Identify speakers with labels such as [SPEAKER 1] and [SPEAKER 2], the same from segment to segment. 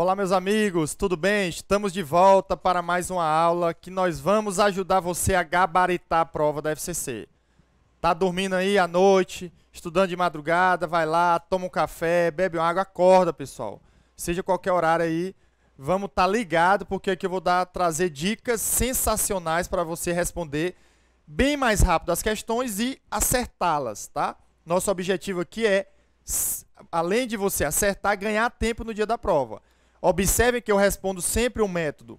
[SPEAKER 1] Olá, meus amigos, tudo bem? Estamos de volta para mais uma aula que nós vamos ajudar você a gabaritar a prova da FCC. Tá dormindo aí à noite, estudando de madrugada, vai lá, toma um café, bebe uma água, acorda, pessoal. Seja qualquer horário aí, vamos estar ligado porque aqui eu vou trazer dicas sensacionais para você responder bem mais rápido as questões e acertá-las, tá? Nosso objetivo aqui é, além de você acertar, ganhar tempo no dia da prova. Observem que eu respondo sempre um método,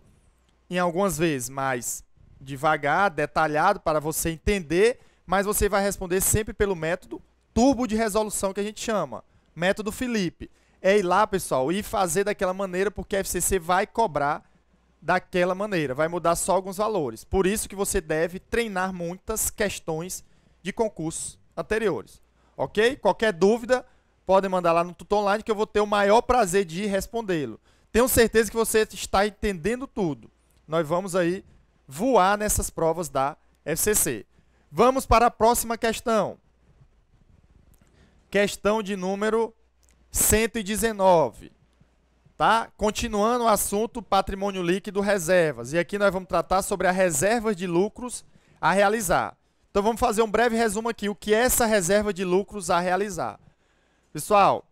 [SPEAKER 1] em algumas vezes mais devagar, detalhado, para você entender, mas você vai responder sempre pelo método turbo de resolução que a gente chama, método Felipe. É ir lá, pessoal, e fazer daquela maneira, porque a FCC vai cobrar daquela maneira, vai mudar só alguns valores. Por isso que você deve treinar muitas questões de concursos anteriores, ok? Qualquer dúvida, podem mandar lá no Tutor Online que eu vou ter o maior prazer de respondê-lo. Tenho certeza que você está entendendo tudo. Nós vamos aí voar nessas provas da FCC. Vamos para a próxima questão. Questão de número 119. Tá? Continuando o assunto patrimônio líquido reservas. E aqui nós vamos tratar sobre as reservas de lucros a realizar. Então vamos fazer um breve resumo aqui. O que é essa reserva de lucros a realizar? Pessoal,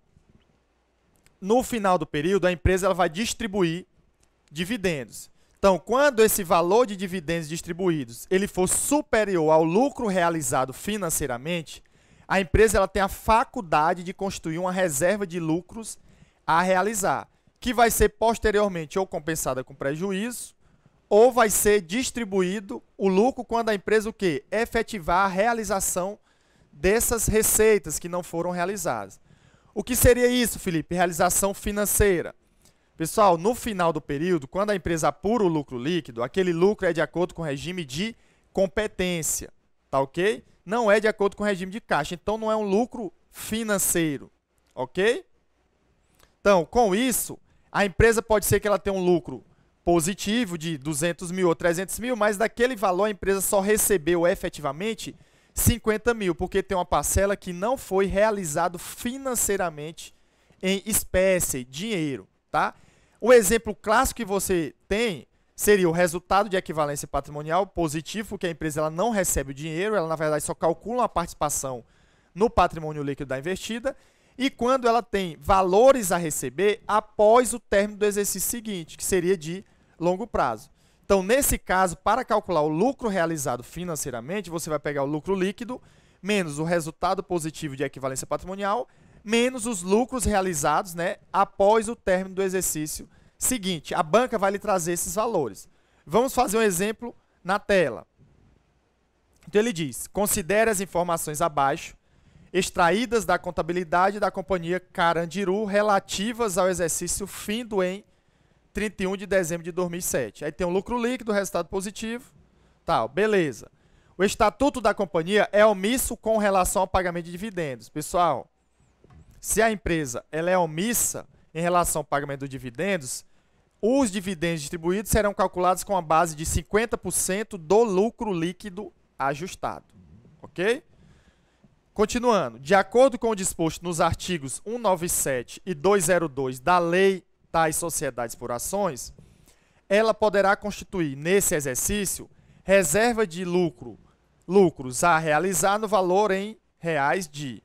[SPEAKER 1] no final do período, a empresa ela vai distribuir dividendos. Então, quando esse valor de dividendos distribuídos ele for superior ao lucro realizado financeiramente, a empresa ela tem a faculdade de constituir uma reserva de lucros a realizar, que vai ser posteriormente ou compensada com prejuízo, ou vai ser distribuído o lucro quando a empresa o quê? Efetivar a realização dessas receitas que não foram realizadas. O que seria isso, Felipe? Realização financeira. Pessoal, no final do período, quando a empresa apura o lucro líquido, aquele lucro é de acordo com o regime de competência, tá ok? Não é de acordo com o regime de caixa, então não é um lucro financeiro, ok? Então, com isso, a empresa pode ser que ela tenha um lucro positivo de 200 mil ou 300 mil, mas daquele valor a empresa só recebeu efetivamente 50 mil, porque tem uma parcela que não foi realizado financeiramente em espécie, dinheiro, tá? O exemplo clássico que você tem seria o resultado de equivalência patrimonial positivo, porque a empresa ela não recebe o dinheiro, ela na verdade só calcula uma participação no patrimônio líquido da investida, e quando ela tem valores a receber após o término do exercício seguinte, que seria de longo prazo. Então, nesse caso, para calcular o lucro realizado financeiramente, você vai pegar o lucro líquido, menos o resultado positivo de equivalência patrimonial, menos os lucros realizados, né, após o término do exercício seguinte. A banca vai lhe trazer esses valores. Vamos fazer um exemplo na tela. Então, ele diz, considere as informações abaixo, extraídas da contabilidade da companhia Carandiru, relativas ao exercício findo em 31 de dezembro de 2007. Aí tem o lucro líquido, resultado positivo, tal, beleza. O estatuto da companhia é omisso com relação ao pagamento de dividendos. Pessoal, se a empresa ela é omissa em relação ao pagamento de dividendos, os dividendos distribuídos serão calculados com a base de 50% do lucro líquido ajustado, ok? Continuando, de acordo com o disposto nos artigos 197 e 202 da Lei das Sociedades por Ações, ela poderá constituir, nesse exercício, reserva de lucros a realizar no valor em reais de...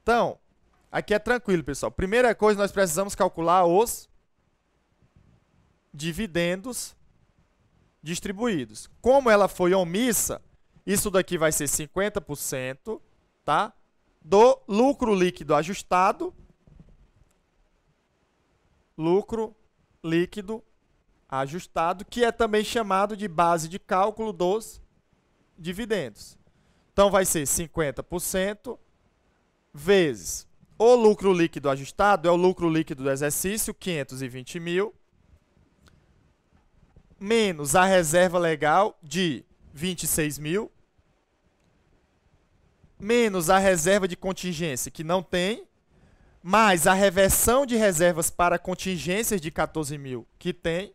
[SPEAKER 1] Então, aqui é tranquilo, pessoal. Primeira coisa, nós precisamos calcular os dividendos distribuídos. Como ela foi omissa, isso daqui vai ser 50%, tá? Do lucro líquido ajustado, lucro líquido ajustado, que é também chamado de base de cálculo dos dividendos. Então, vai ser 50% vezes o lucro líquido ajustado, é o lucro líquido do exercício, 520 mil, menos a reserva legal de 26 mil, menos a reserva de contingência, que não tem, mais a reversão de reservas para contingências de 14 mil, que tem.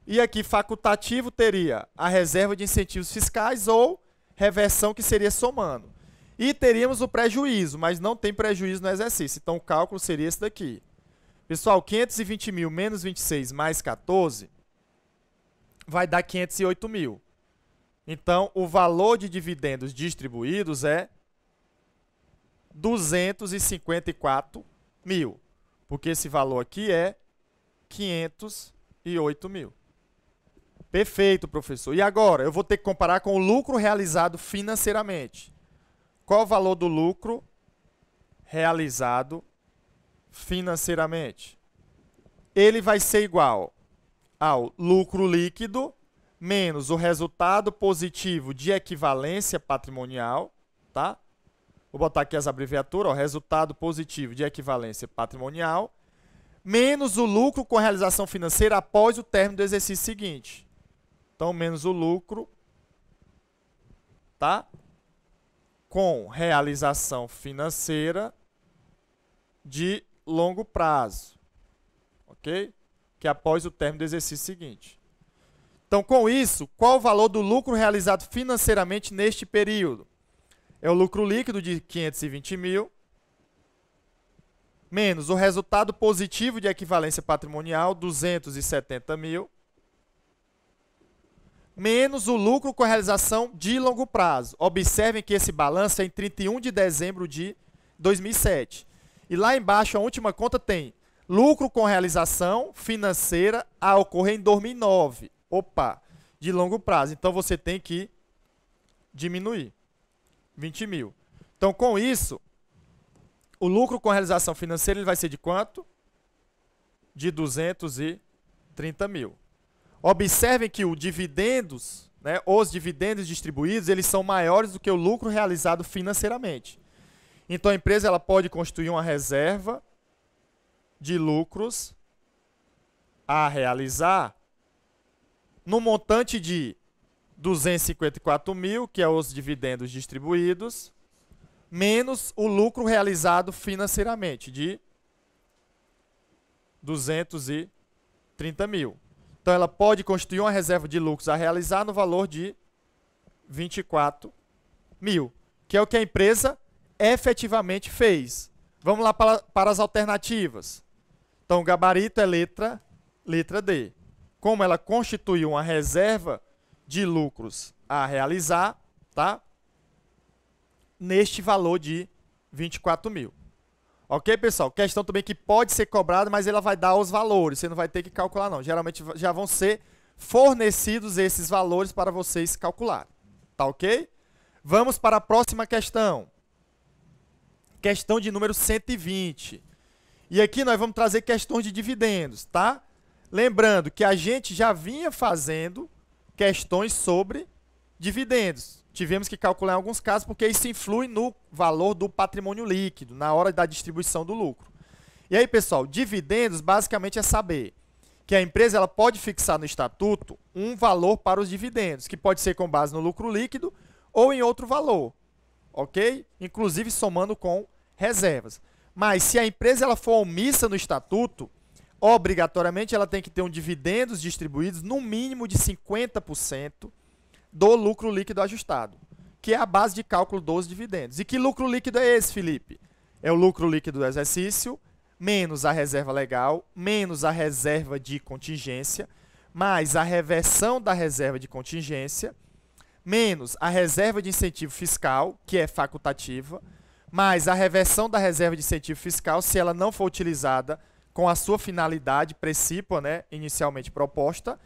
[SPEAKER 1] E aqui, facultativo, teria a reserva de incentivos fiscais ou reversão, que seria somando. E teríamos o prejuízo, mas não tem prejuízo no exercício. Então, o cálculo seria esse daqui. Pessoal, 520 mil menos 26 mais 14 vai dar 508 mil. Então, o valor de dividendos distribuídos é 254 mil. Porque esse valor aqui é 508 mil. Perfeito, professor. E agora, eu vou ter que comparar com o lucro realizado financeiramente. Qual o valor do lucro realizado financeiramente? Ele vai ser igual ao lucro líquido menos o resultado positivo de equivalência patrimonial, tá? Vou botar aqui as abreviaturas, ó, resultado positivo de equivalência patrimonial, menos o lucro com realização financeira após o término do exercício seguinte. Então, menos o lucro, tá? Com realização financeira de longo prazo, ok? Que é após o término do exercício seguinte. Então, com isso, qual o valor do lucro realizado financeiramente neste período? É o lucro líquido de 520 mil, menos o resultado positivo de equivalência patrimonial, 270 mil, menos o lucro com realização de longo prazo. Observem que esse balanço é em 31 de dezembro de 2007. E lá embaixo, a última conta tem lucro com realização financeira a ocorrer em 2009. Opa, de longo prazo. Então, você tem que diminuir 20 mil. Então, com isso, o lucro com realização financeira ele vai ser de quanto? De 230 mil. Observem que os dividendos distribuídos, eles são maiores do que o lucro realizado financeiramente. Então, a empresa ela pode constituir uma reserva de lucros a realizar no montante de 254 mil, que é os dividendos distribuídos, menos o lucro realizado financeiramente, de 230 mil. Então, ela pode constituir uma reserva de lucros a realizar no valor de 24 mil, que é o que a empresa efetivamente fez. Vamos lá para as alternativas. Então, o gabarito é letra D. Como ela constituiu uma reserva de lucros a realizar, tá? Neste valor de 24 mil. Ok, pessoal? Questão também que pode ser cobrada, mas ela vai dar os valores. Você não vai ter que calcular, não. Geralmente já vão ser fornecidos esses valores para vocês calcularem. Tá ok? Vamos para a próxima questão. Questão de número 120. E aqui nós vamos trazer questões de dividendos, tá? Lembrando que a gente já vinha fazendo questões sobre dividendos. Tivemos que calcular em alguns casos porque isso influi no valor do patrimônio líquido, na hora da distribuição do lucro. E aí, pessoal, dividendos basicamente é saber que a empresa ela pode fixar no estatuto um valor para os dividendos, que pode ser com base no lucro líquido ou em outro valor, ok? Inclusive somando com reservas. Mas se a empresa ela for omissa no estatuto, obrigatoriamente ela tem que ter um dividendos distribuídos no mínimo de 50% do lucro líquido ajustado, que é a base de cálculo dos dividendos. E que lucro líquido é esse, Felipe? É o lucro líquido do exercício, menos a reserva legal, menos a reserva de contingência, mais a reversão da reserva de contingência, menos a reserva de incentivo fiscal, que é facultativa, mais a reversão da reserva de incentivo fiscal, se ela não for utilizada com a sua finalidade precípua, né, inicialmente proposta.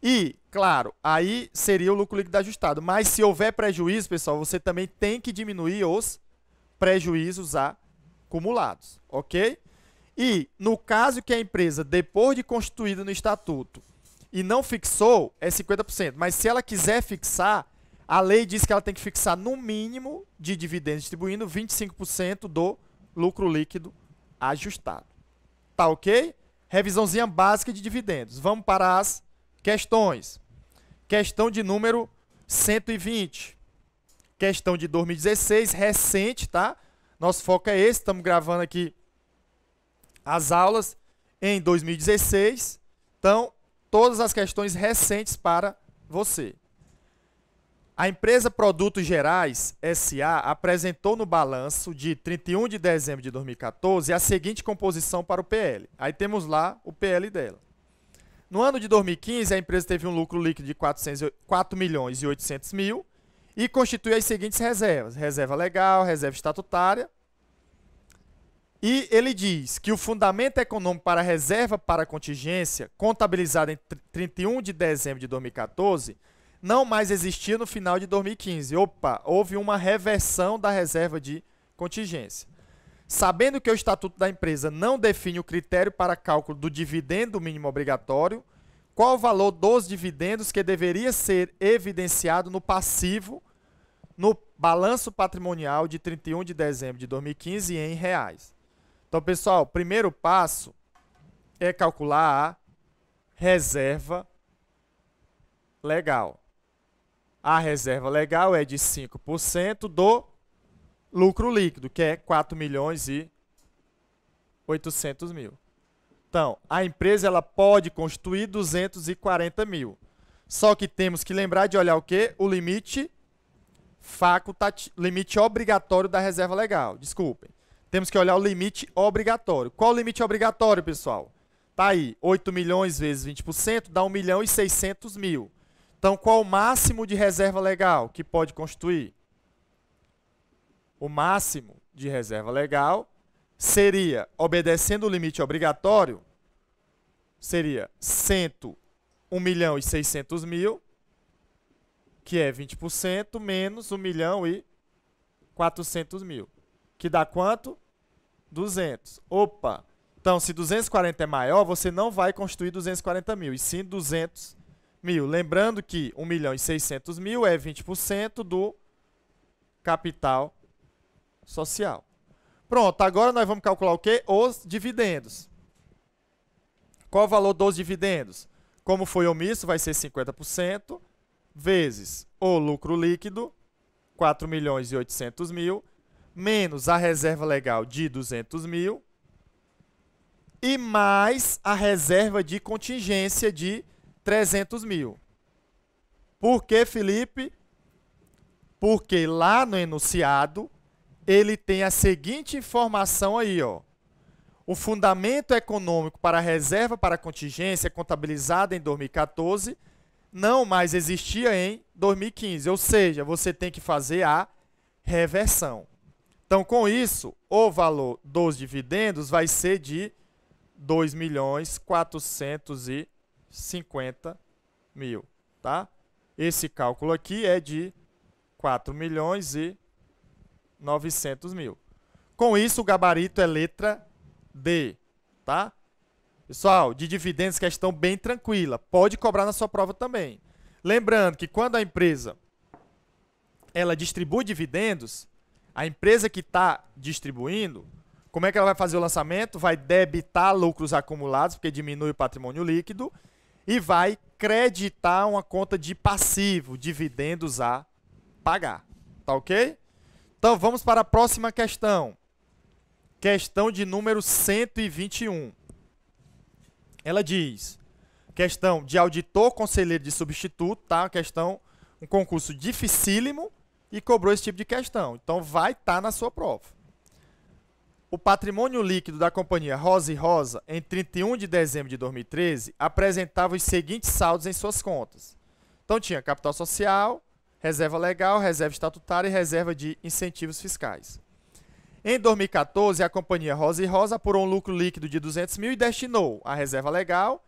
[SPEAKER 1] E, claro, aí seria o lucro líquido ajustado. Mas se houver prejuízo, pessoal, você também tem que diminuir os prejuízos acumulados, ok? E, no caso que a empresa, depois de constituída no estatuto, e não fixou, é 50%. Mas se ela quiser fixar, a lei diz que ela tem que fixar no mínimo de dividendos distribuindo 25% do lucro líquido ajustado. Tá ok? Revisãozinha básica de dividendos. Vamos para as questões. Questão de número 120. Questão de 2016, recente, tá? Nosso foco é esse, estamos gravando aqui as aulas em 2016. Então, todas as questões recentes para você. A empresa Produtos Gerais S.A. apresentou no balanço de 31 de dezembro de 2014 a seguinte composição para o PL. Aí temos lá o PL dela. No ano de 2015, a empresa teve um lucro líquido de 4 milhões e 800 mil e constitui as seguintes reservas: reserva legal, reserva estatutária. E ele diz que o fundamento econômico para a reserva para contingência, contabilizada em 31 de dezembro de 2014, não mais existia no final de 2015. Opa, houve uma reversão da reserva de contingência. Sabendo que o Estatuto da empresa não define o critério para cálculo do dividendo mínimo obrigatório, qual o valor dos dividendos que deveria ser evidenciado no passivo no balanço patrimonial de 31 de dezembro de 2015 em reais? Então, pessoal, o primeiro passo é calcular a reserva legal. A reserva legal é de 5% do lucro líquido, que é 4 milhões e 800 mil. Então, a empresa ela pode constituir 240 mil. Só que temos que lembrar de olhar o quê? O limite limite obrigatório da reserva legal. Desculpem. Temos que olhar o limite obrigatório. Qual o limite obrigatório, pessoal? Tá aí, 8 milhões vezes 20% dá 1 milhão e 600 mil. Então, qual o máximo de reserva legal que pode constituir? O máximo de reserva legal seria, obedecendo o limite obrigatório, seria 101 milhão e 600 mil, que é 20%, menos 1 milhão e 400 mil, que dá quanto? 200. Opa! Então, se 240 é maior, você não vai constituir 240 mil, e sim 200 mil. Lembrando que 1 milhão e 600 mil é 20% do capital social. Pronto, agora nós vamos calcular o quê? Os dividendos. Qual o valor dos dividendos? Como foi omisso, vai ser 50%, vezes o lucro líquido, 4 milhões e 800 mil, menos a reserva legal de 200 mil, e mais a reserva de contingência de 300 mil. Por que, Felipe? Porque lá no enunciado, ele tem a seguinte informação aí, ó. O fundamento econômico para a reserva para contingência contabilizada em 2014 não mais existia em 2015. Ou seja, você tem que fazer a reversão. Então, com isso, o valor dos dividendos vai ser de 2 milhões 450 mil, tá? Esse cálculo aqui é de 4 milhões e 900 mil. Com isso, o gabarito é letra D, tá? Pessoal, de dividendos, questão bem tranquila. Pode cobrar na sua prova também. Lembrando que quando a empresa ela distribui dividendos, a empresa que está distribuindo, como é que ela vai fazer o lançamento? Vai debitar lucros acumulados, porque diminui o patrimônio líquido, e vai creditar uma conta de passivo, dividendos a pagar. Tá ok? Então, vamos para a próxima questão. Questão de número 121. Ela diz, questão de auditor conselheiro de substituto, tá? Uma questão, um concurso dificílimo e cobrou esse tipo de questão. Então, vai estar na sua prova. O patrimônio líquido da companhia Rosa e Rosa, em 31 de dezembro de 2013, apresentava os seguintes saldos em suas contas. Então, tinha capital social, reserva legal, reserva estatutária e reserva de incentivos fiscais. Em 2014, a companhia Rosa e Rosa apurou um lucro líquido de 200 mil e destinou a reserva legal.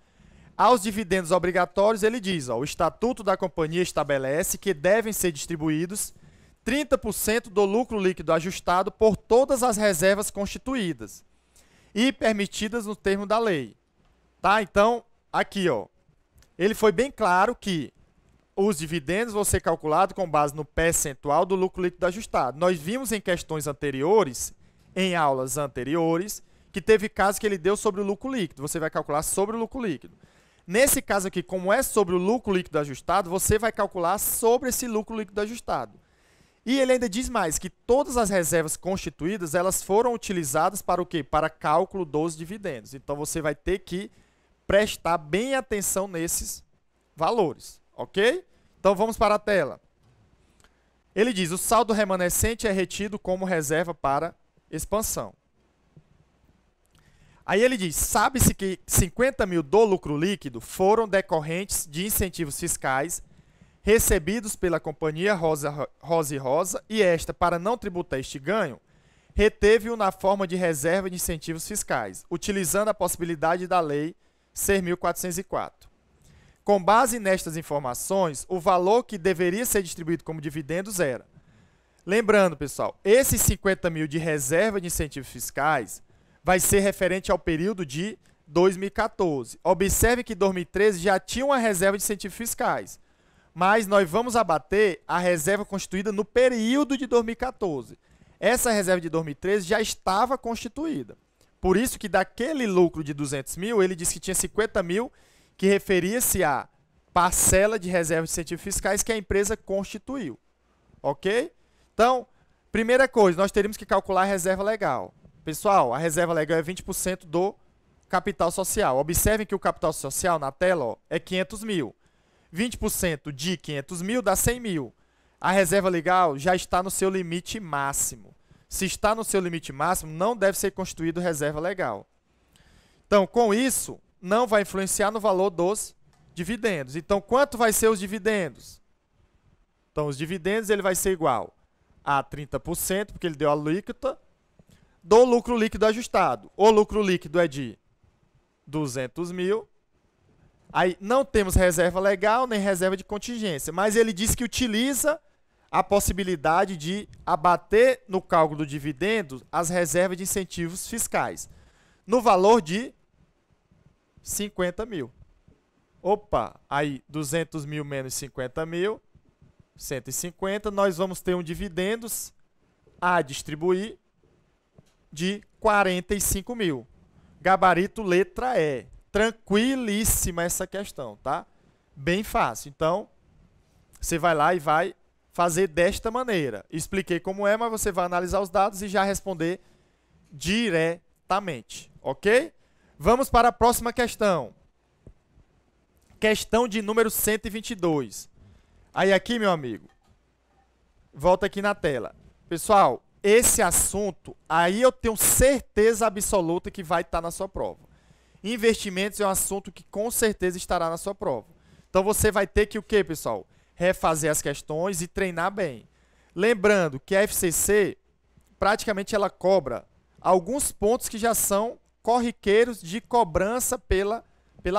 [SPEAKER 1] Aos dividendos obrigatórios, ele diz, ó, o Estatuto da companhia estabelece que devem ser distribuídos 30% do lucro líquido ajustado por todas as reservas constituídas e permitidas no termo da lei. Tá? Então, aqui, ó, ele foi bem claro que os dividendos vão ser calculados com base no percentual do lucro líquido ajustado. Nós vimos em questões anteriores, em aulas anteriores, que teve casos que ele deu sobre o lucro líquido. Você vai calcular sobre o lucro líquido. Nesse caso aqui, como é sobre o lucro líquido ajustado, você vai calcular sobre esse lucro líquido ajustado. E ele ainda diz mais, que todas as reservas constituídas, elas foram utilizadas para o quê? Para cálculo dos dividendos. Então, você vai ter que prestar bem atenção nesses valores, ok? Então, vamos para a tela. Ele diz, o saldo remanescente é retido como reserva para expansão. Aí ele diz, sabe-se que 50 mil do lucro líquido foram decorrentes de incentivos fiscais recebidos pela companhia Rosa e esta, para não tributar este ganho, reteve-o na forma de reserva de incentivos fiscais, utilizando a possibilidade da Lei Ser 1404. Com base nestas informações, o valor que deveria ser distribuído como dividendos era... Lembrando, pessoal, esses 50 mil de reserva de incentivos fiscais vai ser referente ao período de 2014. Observe que 2013 já tinha uma reserva de incentivos fiscais, mas nós vamos abater a reserva constituída no período de 2014. Essa reserva de 2013 já estava constituída. Por isso que daquele lucro de 200 mil, ele disse que tinha 50 mil que referia-se à parcela de reserva de incentivos fiscais que a empresa constituiu. Ok? Então, primeira coisa, nós teríamos que calcular a reserva legal. Pessoal, a reserva legal é 20% do capital social. Observem que o capital social na tela ó, é 500 mil. 20% de 500 mil dá 100 mil. A reserva legal já está no seu limite máximo. Se está no seu limite máximo, não deve ser constituído reserva legal. Então, com isso, não vai influenciar no valor dos dividendos. Então, quanto vai ser os dividendos? Então, os dividendos ele vai ser igual a 30%, porque ele deu a alíquota, do lucro líquido ajustado. O lucro líquido é de 200 mil. Aí não temos reserva legal nem reserva de contingência, mas ele diz que utiliza a possibilidade de abater no cálculo do dividendo as reservas de incentivos fiscais, no valor de 50 mil. Opa, aí 200 mil menos 50 mil, 150, nós vamos ter um dividendos a distribuir de 45 mil. Gabarito letra E. Tranquilíssima essa questão, tá? Bem fácil. Então, você vai lá e vai fazer desta maneira. Expliquei como é, mas você vai analisar os dados e já responder diretamente, ok? Vamos para a próxima questão. Questão de número 122. Aí aqui, meu amigo, volta aqui na tela. Pessoal, esse assunto, aí eu tenho certeza absoluta que vai estar na sua prova. Investimentos é um assunto que com certeza estará na sua prova. Então você vai ter que o quê, pessoal? Refazer as questões e treinar bem. Lembrando que a FCC, praticamente ela cobra alguns pontos que já são corriqueiros de cobrança pela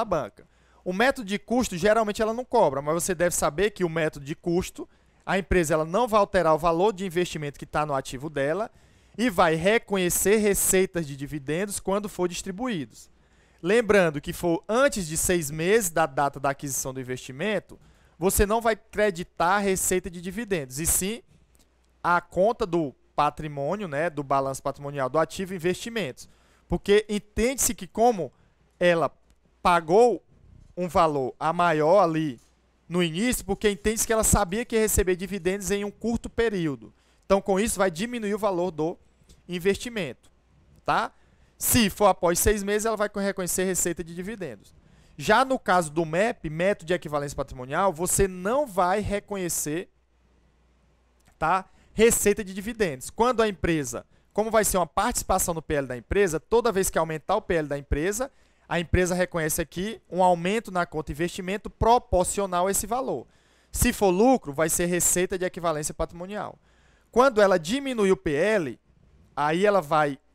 [SPEAKER 1] banca. O método de custo, geralmente ela não cobra, mas você deve saber que o método de custo, a empresa ela não vai alterar o valor de investimento que está no ativo dela e vai reconhecer receitas de dividendos quando for distribuídos. Lembrando que for antes de 6 meses da data da aquisição do investimento, você não vai creditar a receita de dividendos, e sim a conta do patrimônio, né, do balanço patrimonial do ativo e investimentos. Porque entende-se que como ela pagou um valor a maior ali no início, porque entende-se que ela sabia que ia receber dividendos em um curto período. Então, com isso, vai diminuir o valor do investimento, tá? Se for após 6 meses, ela vai reconhecer receita de dividendos. Já no caso do MEP, método de equivalência patrimonial, você não vai reconhecer, tá, receita de dividendos. Quando a empresa, como vai ser uma participação no PL da empresa, toda vez que aumentar o PL da empresa, a empresa reconhece aqui um aumento na conta investimento proporcional a esse valor. Se for lucro, vai ser receita de equivalência patrimonial. Quando ela diminui o PL, aí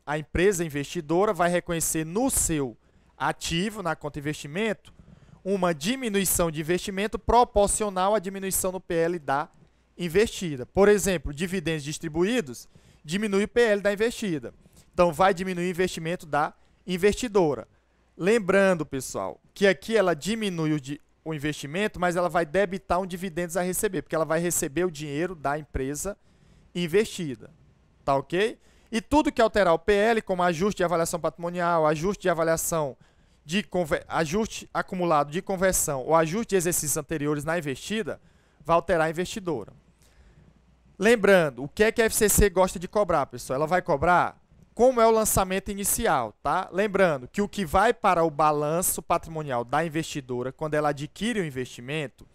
[SPEAKER 1] a empresa investidora vai reconhecer no seu ativo, na conta investimento, uma diminuição de investimento proporcional à diminuição no PL da investida. Por exemplo, dividendos distribuídos diminui o PL da investida. Então, vai diminuir o investimento da investidora. Lembrando, pessoal, que aqui ela diminui o investimento, mas ela vai debitar um dividendos a receber, porque ela vai receber o dinheiro da empresa investida. Tá ok? E tudo que alterar o PL, como ajuste de avaliação patrimonial, ajuste de avaliação ajuste acumulado de conversão ou ajuste de exercícios anteriores na investida, vai alterar a investidora. Lembrando, o que é que a FCC gosta de cobrar, pessoal? Ela vai cobrar como é o lançamento inicial, tá? Lembrando que o que vai para o balanço patrimonial da investidora, quando ela adquire o investimento,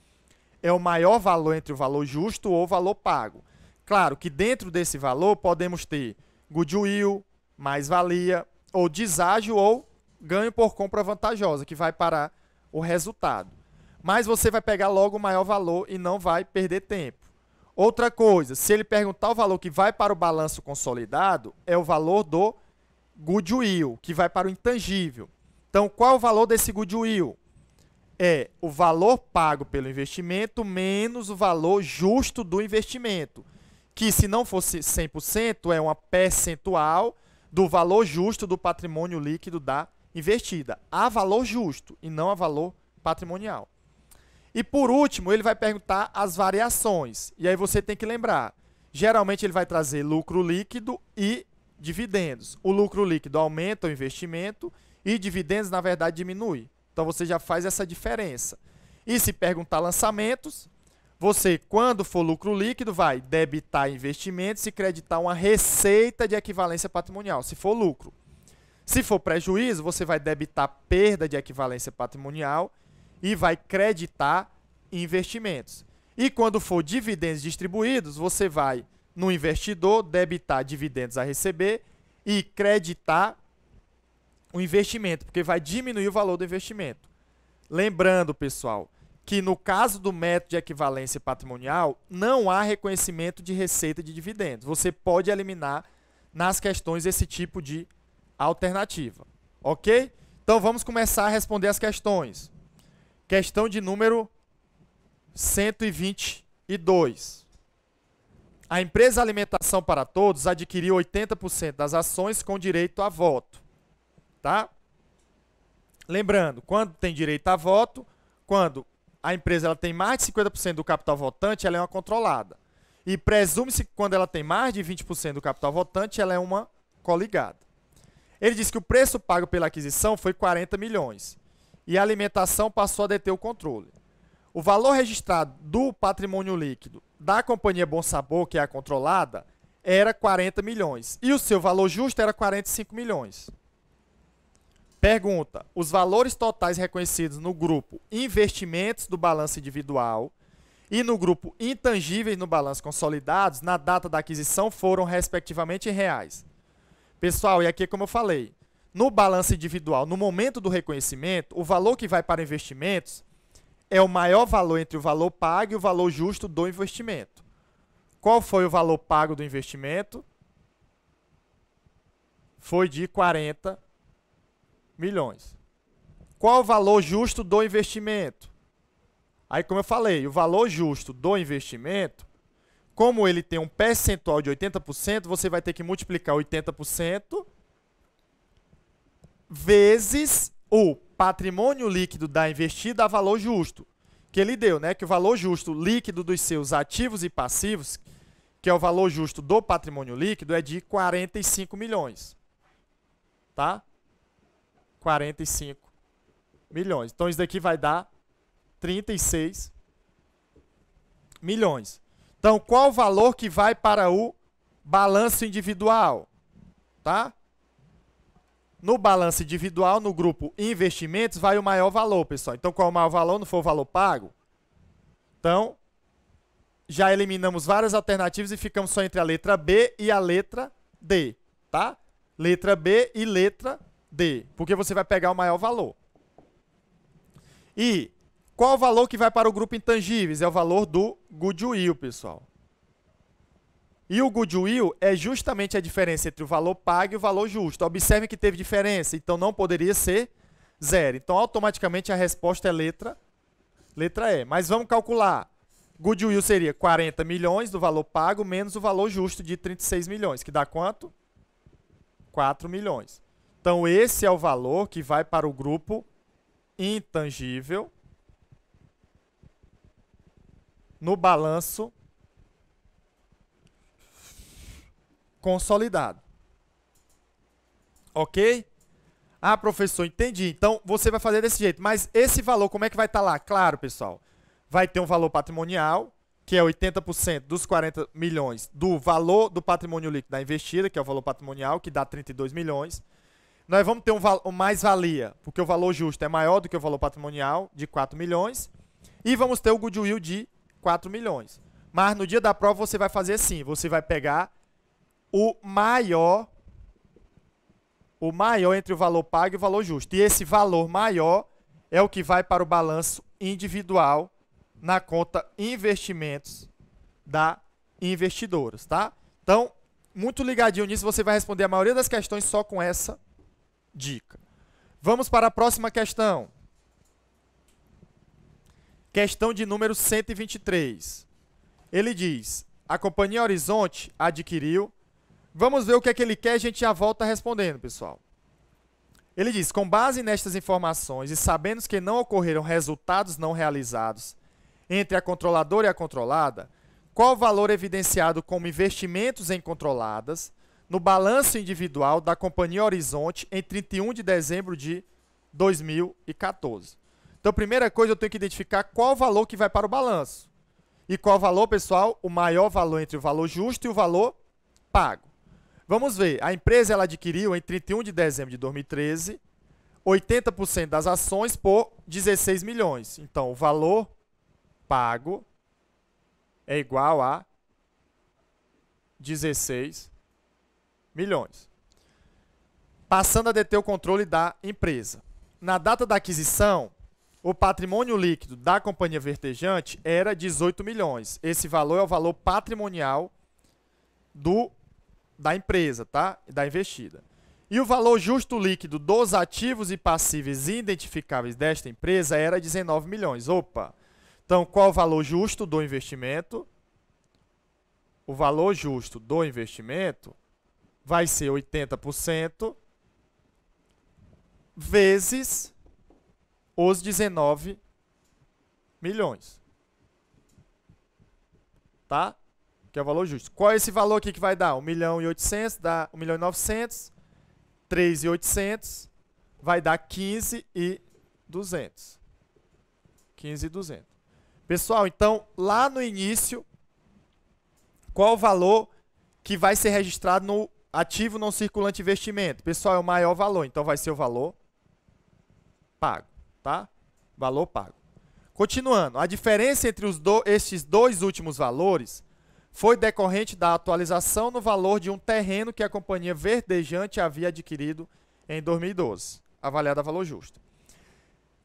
[SPEAKER 1] é o maior valor entre o valor justo ou o valor pago. Claro que dentro desse valor podemos ter goodwill, mais-valia, ou deságio ou ganho por compra vantajosa, que vai para o resultado. Mas você vai pegar logo o maior valor e não vai perder tempo. Outra coisa, se ele perguntar o valor que vai para o balanço consolidado, é o valor do goodwill, que vai para o intangível. Então, qual é o valor desse goodwill? É o valor pago pelo investimento menos o valor justo do investimento, que se não fosse 100%, é uma percentual do valor justo do patrimônio líquido da investida. A valor justo e não a valor patrimonial. E por último, ele vai perguntar as variações. E aí você tem que lembrar, geralmente ele vai trazer lucro líquido e dividendos. O lucro líquido aumenta o investimento e dividendos, na verdade, diminui. Então você já faz essa diferença. E se perguntar lançamentos, você, quando for lucro líquido, vai debitar investimentos e creditar uma receita de equivalência patrimonial, se for lucro. Se for prejuízo, você vai debitar perda de equivalência patrimonial e vai creditar investimentos. E quando for dividendos distribuídos, você vai, no investidor, debitar dividendos a receber e creditar o investimento, porque vai diminuir o valor do investimento. Lembrando, pessoal, que no caso do método de equivalência patrimonial, não há reconhecimento de receita de dividendos. Você pode eliminar nas questões esse tipo de alternativa. Ok? Então vamos começar a responder as questões. Questão de número 122. A empresa Alimentação para Todos adquiriu 80% das ações com direito a voto. Tá? Lembrando, quando tem direito a voto, quando a empresa ela tem mais de 50% do capital votante, ela é uma controlada. E presume-se que quando ela tem mais de 20% do capital votante, ela é uma coligada. Ele diz que o preço pago pela aquisição foi 40 milhões. E a alimentação passou a deter o controle. O valor registrado do patrimônio líquido da companhia Bom Sabor, que é a controlada, era 40 milhões. E o seu valor justo era 45 milhões. Pergunta: os valores totais reconhecidos no grupo investimentos do balanço individual e no grupo intangíveis no balanço consolidados na data da aquisição foram respectivamente em reais. Pessoal, e aqui como eu falei, no balanço individual, no momento do reconhecimento, o valor que vai para investimentos é o maior valor entre o valor pago e o valor justo do investimento. Qual foi o valor pago do investimento? Foi de 40 milhões. Qual o valor justo do investimento? Aí, como eu falei, o valor justo do investimento, como ele tem um percentual de 80%, você vai ter que multiplicar 80% vezes o patrimônio líquido da investida a valor justo, que ele deu, né? Que o valor justo líquido dos seus ativos e passivos, que é o valor justo do patrimônio líquido, é de 45 milhões. Tá? 45 milhões. Então, isso daqui vai dar 36 milhões. Então, qual o valor que vai para o balanço individual? Tá? No balanço individual, no grupo investimentos, vai o maior valor, pessoal. Então, qual é o maior valor? Não foi o valor pago? Então, já eliminamos várias alternativas e ficamos só entre a letra B e a letra D, tá? Letra B e letra D, porque você vai pegar o maior valor. E qual o valor que vai para o grupo intangíveis? É o valor do goodwill, pessoal. E o goodwill é justamente a diferença entre o valor pago e o valor justo. Observem que teve diferença, então não poderia ser zero. Então, automaticamente, a resposta é letra E. Mas vamos calcular. Goodwill seria 40 milhões do valor pago menos o valor justo de 36 milhões, que dá quanto? 4 milhões. Então, esse é o valor que vai para o grupo intangível no balanço consolidado. Ok? Ah, professor, entendi. Então, você vai fazer desse jeito. Mas esse valor, como é que vai estar lá? Claro, pessoal. Vai ter um valor patrimonial, que é 80% dos 40 milhões do valor do patrimônio líquido da investida, que é o valor patrimonial, que dá 32 milhões. Nós vamos ter um mais-valia, porque o valor justo é maior do que o valor patrimonial, de 4 milhões. E vamos ter o goodwill de 4 milhões. Mas no dia da prova você vai fazer assim, você vai pegar o maior entre o valor pago e o valor justo. E esse valor maior é o que vai para o balanço individual na conta investimentos da Investidoras, tá? Então, muito ligadinho nisso, você vai responder a maioria das questões só com essa dica. Vamos para a próxima questão. Questão de número 123. Ele diz, a Companhia Horizonte adquiriu... Vamos ver o que é que ele quer, a gente já volta respondendo, pessoal. Ele diz, com base nestas informações e sabendo que não ocorreram resultados não realizados entre a controladora e a controlada, qual o valor evidenciado como investimentos em controladas no balanço individual da Companhia Horizonte em 31 de dezembro de 2014? Então, primeira coisa, eu tenho que identificar qual o valor que vai para o balanço. E qual o valor, pessoal? O maior valor entre o valor justo e o valor pago. Vamos ver, a empresa ela adquiriu em 31 de dezembro de 2013 80% das ações por 16 milhões. Então, o valor pago é igual a 16 milhões. Passando a deter o controle da empresa. Na data da aquisição, o patrimônio líquido da companhia vertejante era 18 milhões. Esse valor é o valor patrimonial da empresa, tá? Da investida. E o valor justo líquido dos ativos e passíveis identificáveis desta empresa era 19 milhões. Opa! Então, qual o valor justo do investimento? O valor justo do investimento vai ser 80% vezes os 19 milhões. Tá? Que é o valor justo. Qual é esse valor aqui que vai dar? 1.800.000 dá 1.900.000, 3.800 vai dar 15.200. 15.200. Pessoal, então, lá no início, qual o valor que vai ser registrado no ativo não circulante investimento? Pessoal, é o maior valor, então vai ser o valor pago, tá? Valor pago. Continuando, a diferença entre estes dois últimos valores foi decorrente da atualização no valor de um terreno que a companhia verdejante havia adquirido em 2012, avaliado a valor justo.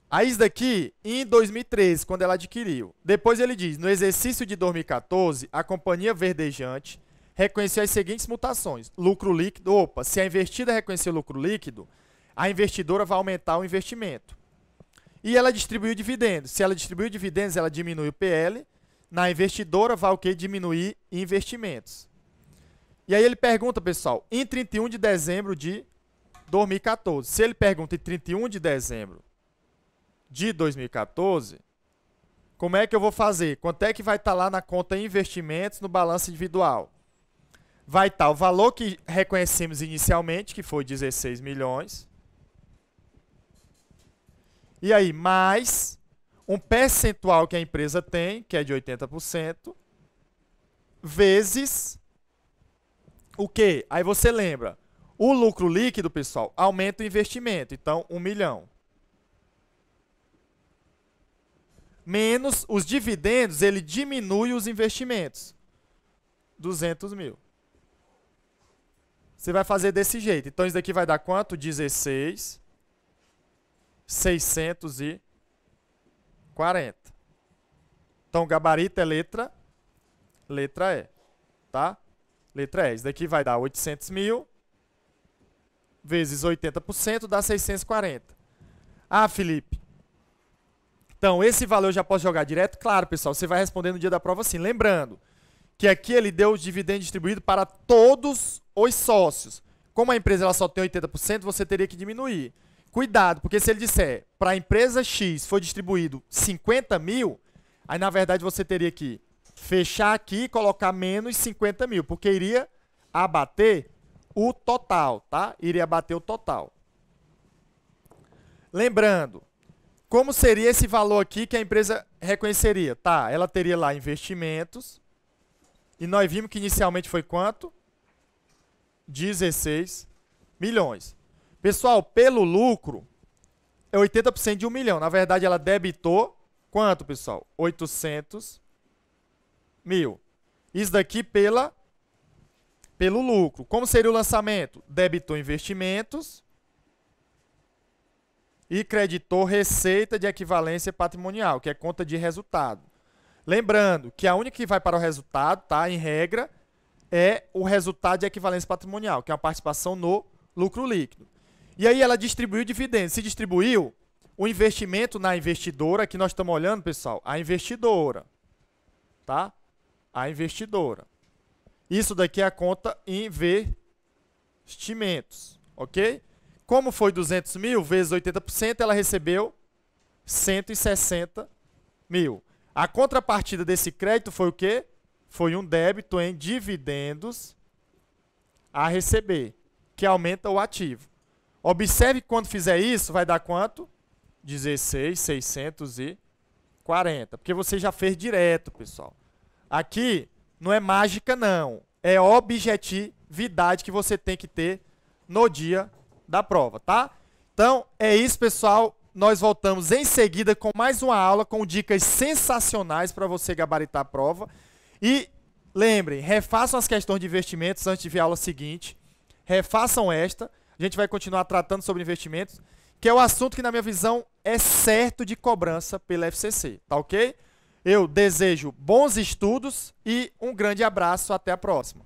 [SPEAKER 1] Aí isso daqui, em 2013, quando ela adquiriu. Depois ele diz, no exercício de 2014, a companhia verdejante reconheceu as seguintes mutações. Lucro líquido, opa, se a investida reconhecer o lucro líquido, a investidora vai aumentar o investimento. E ela distribuiu dividendos. Se ela distribuiu dividendos, ela diminui o PL. Na investidora vai o quê? Diminuir investimentos. E aí ele pergunta, pessoal, em 31 de dezembro de 2014. Se ele pergunta em 31 de dezembro de 2014, como é que eu vou fazer? Quanto é que vai estar lá na conta investimentos no balanço individual? Vai estar o valor que reconhecemos inicialmente, que foi 16 milhões. E aí, mais um percentual que a empresa tem, que é de 80%, vezes o quê? Aí você lembra, o lucro líquido, pessoal, aumenta o investimento. Então, 1 milhão. Menos os dividendos, ele diminui os investimentos. 200 mil. Você vai fazer desse jeito. Então, isso daqui vai dar quanto? 16.640. Então, o gabarito é letra E. Tá? Letra E. Isso daqui vai dar 800 mil vezes 80% dá 640. Ah, Felipe. Então, esse valor eu já posso jogar direto? Claro, pessoal, você vai responder no dia da prova assim. Lembrando que aqui ele deu o dividendo distribuído para todos os sócios. Como a empresa ela só tem 80%, você teria que diminuir. Cuidado, porque se ele disser para a empresa X foi distribuído 50 mil, aí na verdade você teria que fechar aqui e colocar menos 50 mil, porque iria abater o total, tá? Iria abater o total. Lembrando, como seria esse valor aqui que a empresa reconheceria? Tá, ela teria lá investimentos. E nós vimos que inicialmente foi quanto? 16 milhões. Pessoal, pelo lucro, é 80% de 1 milhão. Na verdade, ela debitou quanto, pessoal? 800 mil. Isso daqui pelo lucro. Como seria o lançamento? Debitou investimentos e creditou receita de equivalência patrimonial, que é conta de resultado. Lembrando que a única que vai para o resultado, tá, em regra, é o resultado de equivalência patrimonial, que é a participação no lucro líquido. E aí ela distribuiu dividendos. Se distribuiu, o investimento na investidora, que nós estamos olhando, pessoal, a investidora, tá? A investidora. Isso daqui é a conta investimentos, ok? Como foi 200 mil vezes 80%, ela recebeu 160 mil. A contrapartida desse crédito foi o quê? Foi um débito em dividendos a receber, que aumenta o ativo. Observe que quando fizer isso, vai dar quanto? 16.640, porque você já fez direto, pessoal. Aqui não é mágica, não. É objetividade que você tem que ter no dia da prova, tá? Então, é isso, pessoal. Nós voltamos em seguida com mais uma aula com dicas sensacionais para você gabaritar a prova. E lembrem, refaçam as questões de investimentos antes de ver a aula seguinte. Refaçam esta. A gente vai continuar tratando sobre investimentos, que é o assunto que, na minha visão, é certo de cobrança pela FCC, tá ok? Eu desejo bons estudos e um grande abraço. Até a próxima.